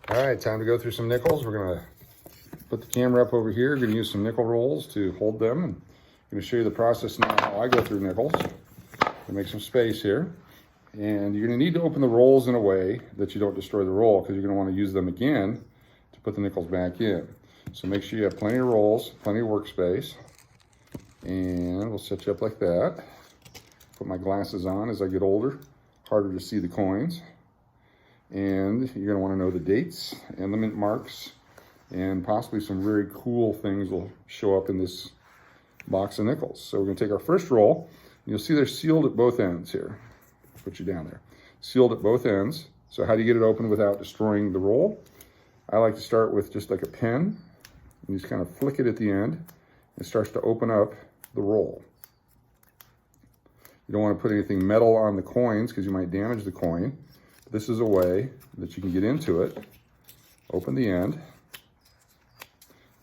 All right, time to go through some nickels. We're gonna put the camera up over here. We're gonna use some nickel rolls to hold them. And I'm gonna show you the process now how I go through nickels. To make some space here. And you're gonna need to open the rolls in a way that you don't destroy the roll, because you're gonna wanna use them again to put the nickels back in. So make sure you have plenty of rolls, plenty of workspace. And we'll set you up like that. Put my glasses on as I get older, harder to see the coins. And you're gonna wanna know the dates and the mint marks, and possibly some very cool things will show up in this box of nickels. So we're gonna take our first roll. You'll see they're sealed at both ends here. Put you down there. Sealed at both ends. So how do you get it open without destroying the roll? I like to start with just like a pen. You just kind of flick it at the end. It starts to open up the roll. You don't want to put anything metal on the coins because you might damage the coin. This is a way that you can get into it. Open the end,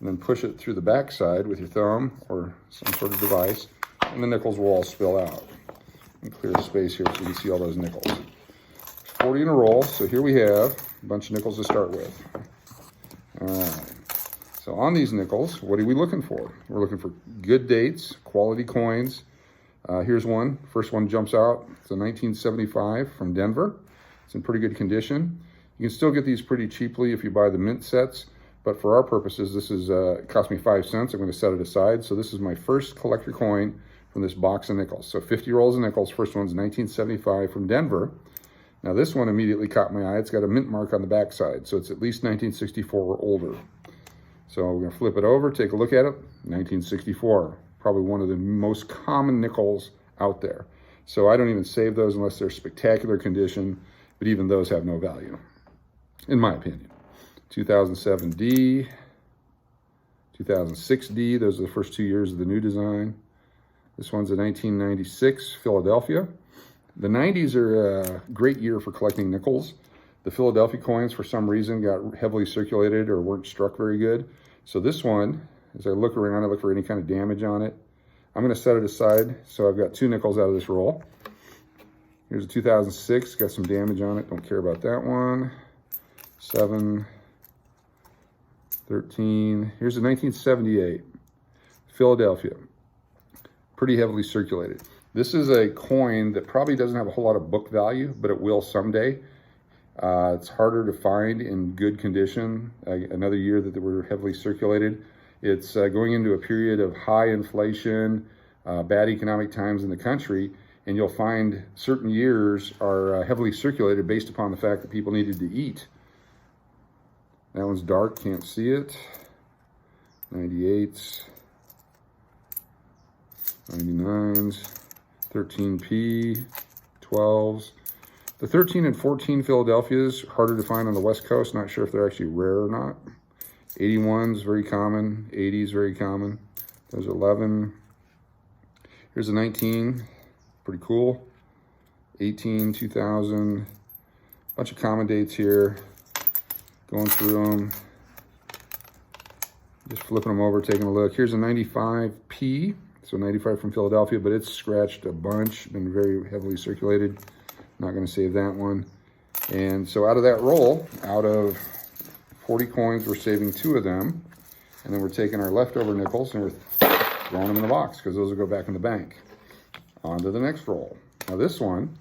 and then push it through the back side with your thumb or some sort of device, and the nickels will all spill out. And clear the space here so you can see all those nickels. There's 40 in a roll, so here we have a bunch of nickels to start with. All right. So on these nickels, what are we looking for? We're looking for good dates, quality coins. Here's one. First one jumps out. It's a 1975 from Denver. It's in pretty good condition. You can still get these pretty cheaply if you buy the mint sets, but for our purposes, this is it cost me 5 cents. I'm going to set it aside. So this is my first collector coin from this box of nickels. So 50 rolls of nickels. First one's 1975 from Denver. Now this one immediately caught my eye. It's got a mint mark on the back side, so it's at least 1964 or older. So we're going to flip it over, take a look at it. 1964, probably one of the most common nickels out there. So I don't even save those unless they're spectacular condition, but even those have no value, in my opinion. 2007D, 2006D, those are the first 2 years of the new design. This one's a 1996 Philadelphia. The 90s are a great year for collecting nickels. The Philadelphia coins, for some reason, got heavily circulated or weren't struck very good. So this one, as I look around, I look for any kind of damage on it. I'm going to set it aside. So I've got 2 nickels out of this roll. Here's a 2006, got some damage on it. Don't care about that one. 7, 13. Here's a 1978 Philadelphia. Pretty heavily circulated. This is a coin that probably doesn't have a whole lot of book value, but it will someday. It's harder to find in good condition. Another year that they were heavily circulated. It's going into a period of high inflation, bad economic times in the country, and you'll find certain years are heavily circulated based upon the fact that people needed to eat. That one's dark, can't see it. 98s, 99s, 13P, 12s. The 13 and 14 Philadelphias, harder to find on the West Coast. Not sure if they're actually rare or not. 81's very common. 80's very common. There's 11. Here's a 19. Pretty cool. 18, 2000. Bunch of common dates here. Going through them. Just flipping them over, taking a look. Here's a 95P. So 95 from Philadelphia, but it's scratched a bunch. Been very heavily circulated. Not going to save that one. And so out of that roll, out of 40 coins, we're saving 2 of them. And then we're taking our leftover nickels and we're throwing them in the box because those will go back in the bank. On to the next roll. Now this one,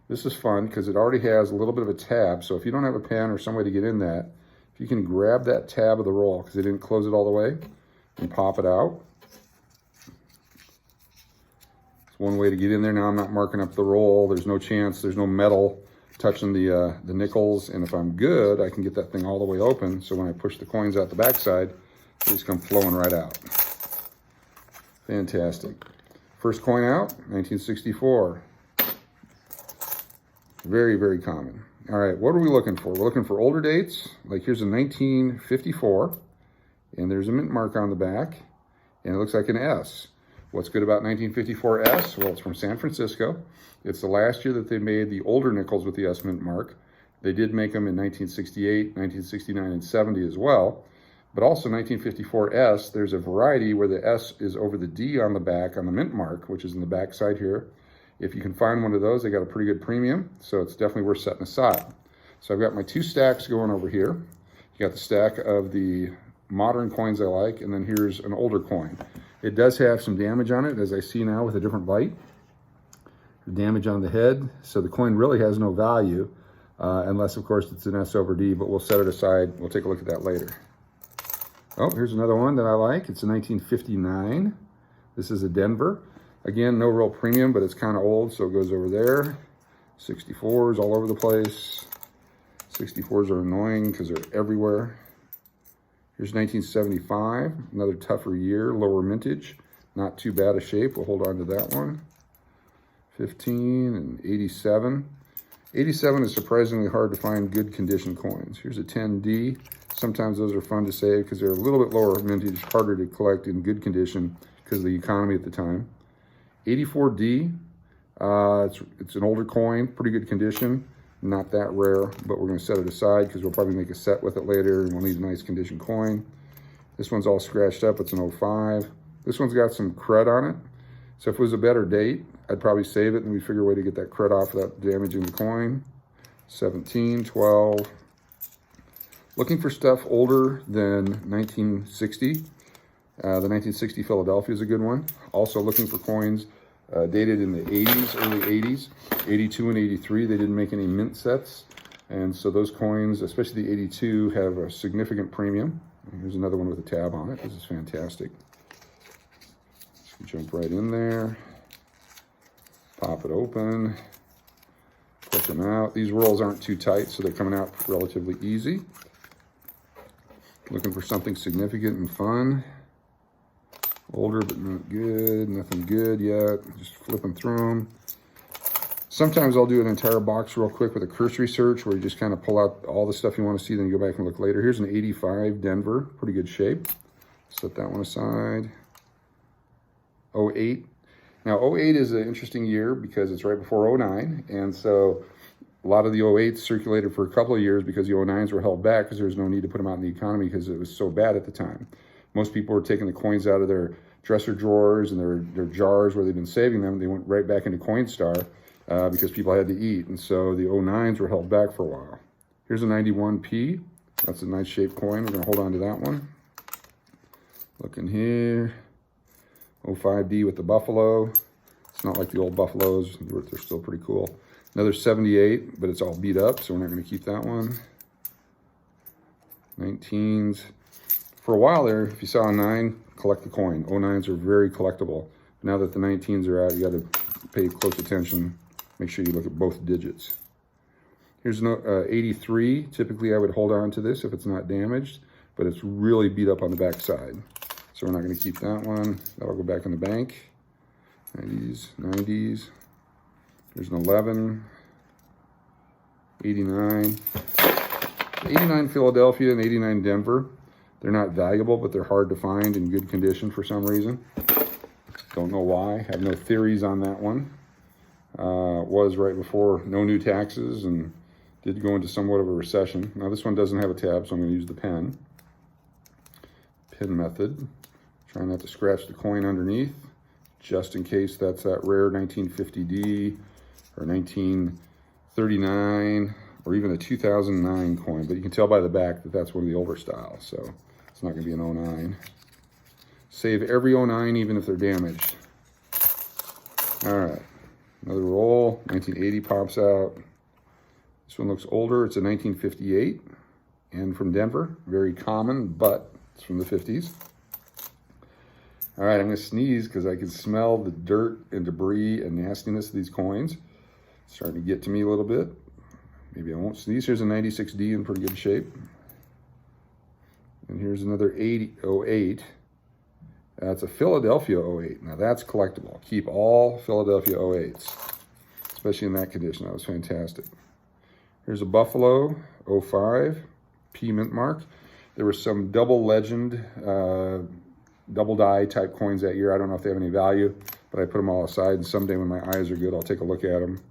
this is fun because it already has a little bit of a tab. So if you don't have a pen or some way to get in that, if you can grab that tab of the roll because they didn't close it all the way and pop it out. One way to get in there. Now I'm not marking up the roll. There's no chance. There's no metal touching the nickels. And if I'm good, I can get that thing all the way open. So when I push the coins out the backside, they just come flowing right out. Fantastic. First coin out, 1964. Very, very common. All right, what are we looking for? We're looking for older dates. Like here's a 1954, and there's a mint mark on the back, and it looks like an S. What's good about 1954S? Well, it's from San Francisco. It's the last year that they made the older nickels with the S mint mark. They did make them in 1968, 1969, and 70 as well. But also 1954S, there's a variety where the S is over the D on the back on the mint mark, which is in the back side here. If you can find one of those, they got a pretty good premium, so it's definitely worth setting aside. So I've got my 2 stacks going over here. You got the stack of the modern coins I like, and then here's an older coin. It does have some damage on it, as I see now with a different light. Damage on the head, so the coin really has no value, unless of course it's an S over D, but we'll set it aside. We'll take a look at that later. Oh, here's another one that I like. It's a 1959. This is a Denver. Again, no real premium, but it's kind of old, so it goes over there. 64s all over the place. 64s are annoying because they're everywhere. Here's 1975, another tougher year, lower mintage. Not too bad a shape. We'll hold on to that one. 15 and 87. 87 is surprisingly hard to find good condition coins. Here's a 10D. Sometimes those are fun to save because they're a little bit lower mintage, harder to collect in good condition because of the economy at the time. 84D, it's an older coin, pretty good condition, not that rare, but we're going to set it aside because we'll probably make a set with it later and we'll need a nice condition coin. This one's all scratched up, it's an 05. This one's got some crud on it, so if it was a better date, I'd probably save it and we'd figure a way to get that crud off without damaging the coin. 17, 12. Looking for stuff older than 1960. The 1960 Philadelphia is a good one. Also looking for coins dated in the 80s, early 80s. 82 and 83, they didn't make any mint sets. And so those coins, especially the 82, have a significant premium. And here's another one with a tab on it. This is fantastic. Jump right in there. Pop it open. Push them out. These rolls aren't too tight, so they're coming out relatively easy. Looking for something significant and fun. Older, but not good. Nothing good yet. Just flipping through them. Sometimes I'll do an entire box real quick with a cursory search where you just kind of pull out all the stuff you want to see, then you go back and look later. Here's an 85 Denver. Pretty good shape. Set that one aside. 08. Now, 08 is an interesting year because it's right before 09, and so a lot of the 08s circulated for a couple of years because the 09s were held back because there was no need to put them out in the economy because it was so bad at the time. Most people were taking the coins out of their dresser drawers and their jars where they've been saving them. They went right back into Coinstar because people had to eat, and so the 09s were held back for a while. Here's a 91P. That's a nice shaped coin. We're going to hold on to that one. Looking here. 05D with the buffalo. It's not like the old buffaloes. They're still pretty cool. Another 78, but it's all beat up, so we're not going to keep that one. 19s. For a while there, if you saw a 9, collect the coin. 09s are very collectible. Now that the 19s are out, you got to pay close attention. Make sure you look at both digits. Here's an 83. Typically, I would hold on to this if it's not damaged, but it's really beat up on the back side. So we're not going to keep that one. That'll go back in the bank. 90s, 90s. There's an 11. 89. 89 Philadelphia and 89 Denver. They're not valuable, but they're hard to find in good condition for some reason. Don't know why. Have no theories on that one. Was right before no new taxes and did go into somewhat of a recession. Now this one doesn't have a tab, so I'm going to use the pen. Pin method. Try not to scratch the coin underneath, just in case that's that rare 1950D or 1939 or even a 2009 coin. But you can tell by the back that that's one of the older styles, so it's not going to be an 09. Save every 09 even if they're damaged. All right, another roll. 1980 pops out. This one looks older. It's a 1958 and from Denver. Very common, but it's from the 50s. All right, I'm going to sneeze because I can smell the dirt and debris and nastiness of these coins. It's starting to get to me a little bit. Maybe I won't sneeze. Here's a 96D in pretty good shape. And here's another 08. That's a Philadelphia 08. Now that's collectible. Keep all Philadelphia 08s, especially in that condition. That was fantastic. Here's a Buffalo 05 P mint mark. There was some double legend, double die type coins that year. I don't know if they have any value, but I put them all aside, and someday when my eyes are good, I'll take a look at them.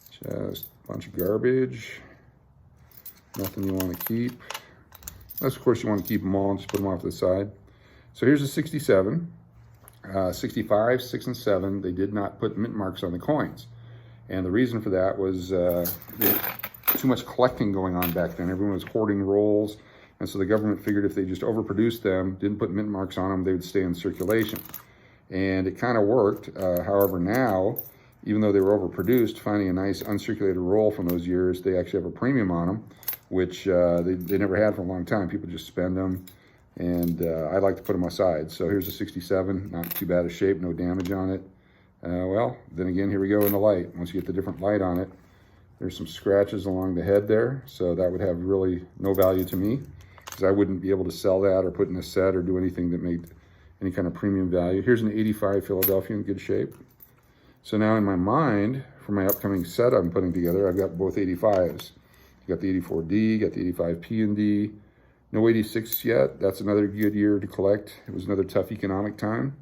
Just a bunch of garbage. Nothing you want to keep. Unless, of course, you want to keep them all and just put them off to the side. So here's a 67. 65, 6, and 7, they did not put mint marks on the coins. And the reason for that was too much collecting going on back then. Everyone was hoarding rolls. And so the government figured if they just overproduced them, didn't put mint marks on them, they would stay in circulation. And it kind of worked. However, now, even though they were overproduced, finding a nice uncirculated roll from those years, they actually have a premium on them, which they never had for a long time. People just spend them, and I like to put them aside. So here's a 67, not too bad a shape, no damage on it. Well, then again, here we go in the light. Once you get the different light on it, there's some scratches along the head there, so that would have really no value to me, because I wouldn't be able to sell that or put in a set or do anything that made any kind of premium value. Here's an 85 Philadelphia in good shape. So now in my mind, for my upcoming set I'm putting together, I've got both 85s. You got the 84D, got the 85 P and D. No 86 yet. That's another good year to collect. It was another tough economic time.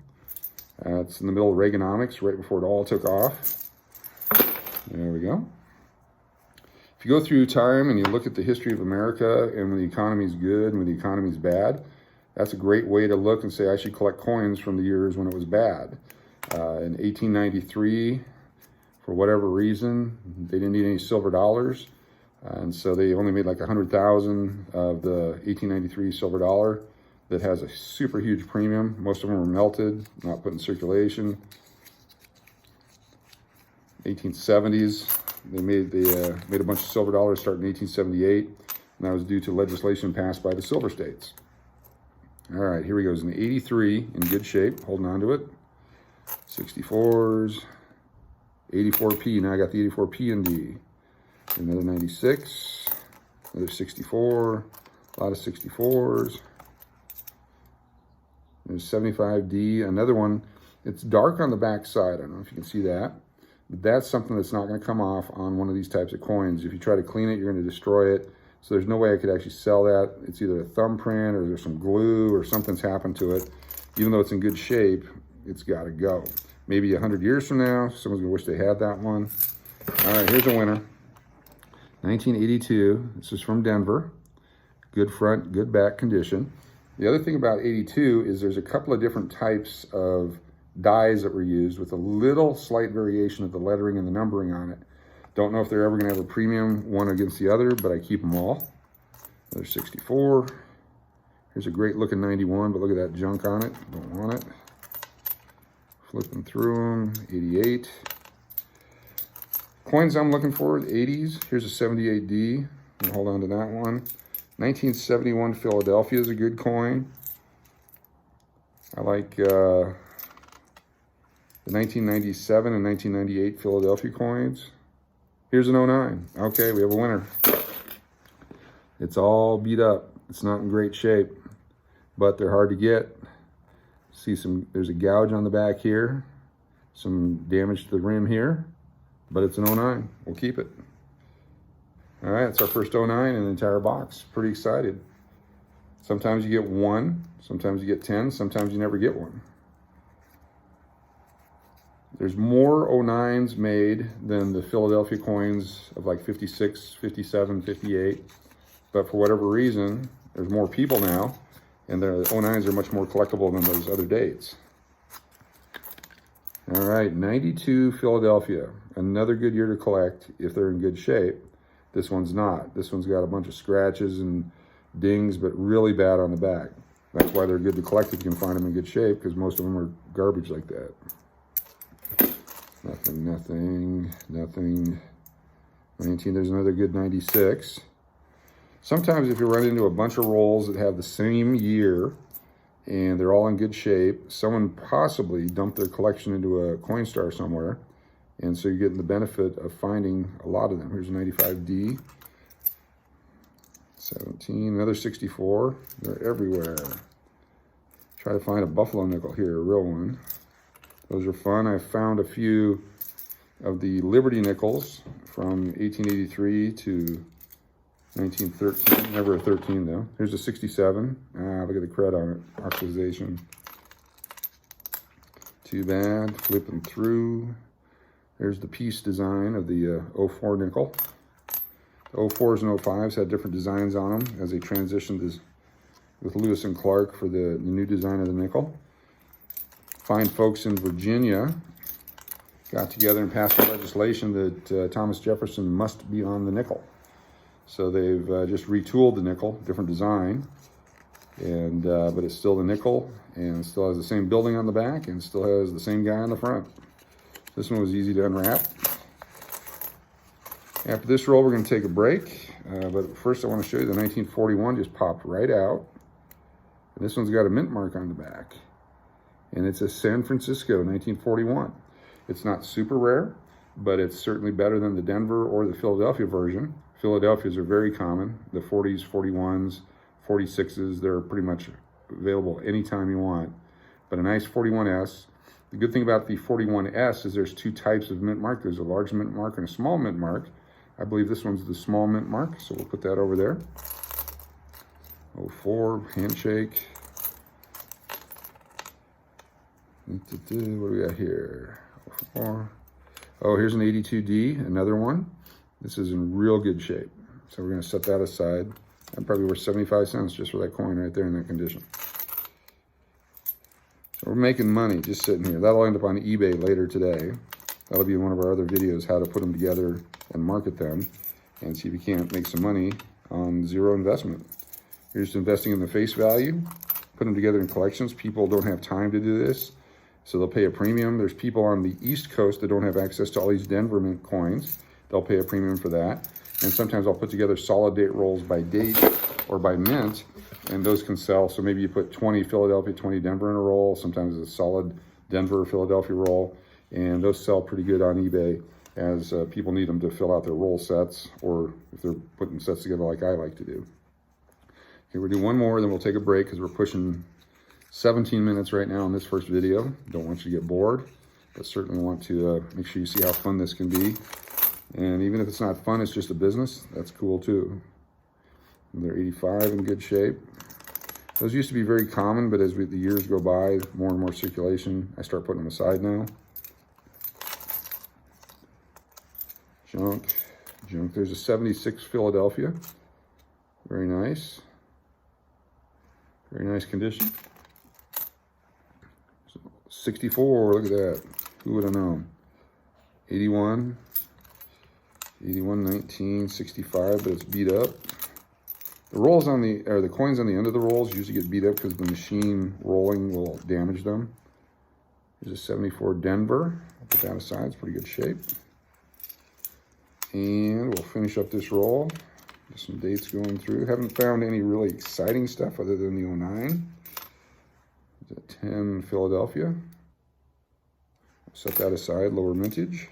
It's in the middle of Reaganomics, right before it all took off. There we go. If you go through time and you look at the history of America, and when the economy's good and when the economy's bad, that's a great way to look and say, I should collect coins from the years when it was bad. In 1893, for whatever reason, they didn't need any silver dollars. And so they only made like 100,000 of the 1893 silver dollar that has a super huge premium. Most of them were melted, not put in circulation. 1870s, they made a bunch of silver dollars starting in 1878, and that was due to legislation passed by the silver states. All right, here we go. It's an 83 in good shape, holding on to it. 64s, 84P. Now I got the 84P and D. Another 96, another 64, a lot of 64s. There's 75D, another one. It's dark on the back side. I don't know if you can see that. But that's something that's not going to come off on one of these types of coins. If you try to clean it, you're going to destroy it. So there's no way I could actually sell that. It's either a thumbprint or there's some glue or something's happened to it. Even though it's in good shape, it's got to go. Maybe 100 years from now, someone's going to wish they had that one. All right, here's a winner. 1982. This is from Denver. Good front, good back condition. The other thing about 82 is there's a couple of different types of dies that were used with a little slight variation of the lettering and the numbering on it. Don't know if they're ever going to have a premium one against the other, but I keep them all. Another 64. Here's a great looking 91, but look at that junk on it. Don't want it. Flipping through them. 88. Coins I'm looking for, the 80s. Here's a 78D. I'll hold on to that one. 1971 Philadelphia is a good coin. I like the 1997 and 1998 Philadelphia coins. Here's an 09. Okay, we have a winner. It's all beat up. It's not in great shape, but they're hard to get. See there's a gouge on the back here, some damage to the rim here, but it's an 09. We'll keep it. All right, it's our first 09 in the entire box. Pretty excited. Sometimes you get one, sometimes you get 10, sometimes you never get one. There's more 09s made than the Philadelphia coins of like 56, 57, 58. But for whatever reason, there's more people now, and the 09s are much more collectible than those other dates. All right, 92 Philadelphia. Another good year to collect if they're in good shape. This one's not. This one's got a bunch of scratches and dings, but really bad on the back. That's why they're good to collect if you can find them in good shape, because most of them are garbage like that. Nothing. 19, there's another good 96. Sometimes if you run into a bunch of rolls that have the same year and they're all in good shape, someone possibly dumped their collection into a Coinstar somewhere, and so you're getting the benefit of finding a lot of them. Here's a 95D. 17, another 64. They're everywhere. Try to find a buffalo nickel here, a real one. Those are fun. I found a few of the Liberty nickels from 1883 to 1913. Never a 13 though. Here's a 67. Look at the cred on it. Oxidization. Too bad. Flipping through. There's the piece design of the 04 nickel. The 04s and 05s had different designs on them as they transitioned with Lewis and Clark for the new design of the nickel. Fine folks in Virginia got together and passed a legislation that Thomas Jefferson must be on the nickel. So they've just retooled the nickel, different design, and but it's still the nickel, and still has the same building on the back, and still has the same guy on the front. This one was easy to unwrap. After this roll, we're going to take a break, but first I want to show you the 1941 just popped right out. And this one's got a mint mark on the back, and it's a San Francisco 1941. It's not super rare, but it's certainly better than the Denver or the Philadelphia version. Philadelphias are very common. The 40s, 41s, 46s, they're pretty much available anytime you want. But a nice 41S. The good thing about the 41S is there's two types of mint mark. There's a large mint mark and a small mint mark. I believe this one's the small mint mark, so we'll put that over there. 04, handshake. What do we got here? 04. Oh, here's an 82D, another one. This is in real good shape. So we're gonna set that aside. That probably worth 75 cents just for that coin right there in that condition. So we're making money just sitting here. That'll end up on eBay later today. That'll be one of our other videos, how to put them together and market them and see if you can't make some money on zero investment. You're just investing in the face value, put them together in collections. People don't have time to do this, so they'll pay a premium. There's people on the East Coast that don't have access to all these Denver mint coins. They'll pay a premium for that. And sometimes I'll put together solid date rolls by date or by mint, and those can sell. So maybe you put 20 Philadelphia, 20 Denver in a roll. Sometimes it's a solid Denver or Philadelphia roll, and those sell pretty good on eBay as people need them to fill out their roll sets, or if they're putting sets together like I like to do. Okay, we'll do one more, then we'll take a break because we're pushing 17 minutes right now on this first video. Don't want you to get bored, but certainly want to make sure you see how fun this can be. And even if it's not fun, it's just a business, that's cool too. And they're 85 in good shape. Those used to be very common, but as the years go by, more and more circulation, I start putting them aside now. Junk. There's a 76 Philadelphia. Very nice. Very nice condition. 64, look at that. Who would have known? 81, 19, 65, but it's beat up. The rolls on the, or the coins on the end of the rolls usually get beat up because the machine rolling will damage them. Here's a 74 Denver. I'll put that aside, it's pretty good shape. And we'll finish up this roll. Get some dates going through. Haven't found any really exciting stuff other than the 09. There's a 10 Philadelphia. Set that aside, lower mintage.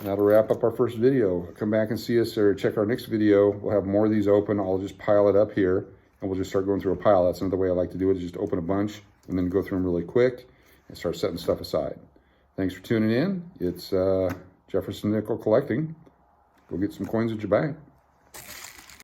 That'll wrap up our first video. Come back and see us or check our next video. We'll have more of these open. I'll just pile it up here and we'll just start going through a pile. That's another way I like to do it, is just open a bunch and then go through them really quick and start setting stuff aside. Thanks for tuning in. It's Jefferson Nickel Collecting. Go get some coins at your bank.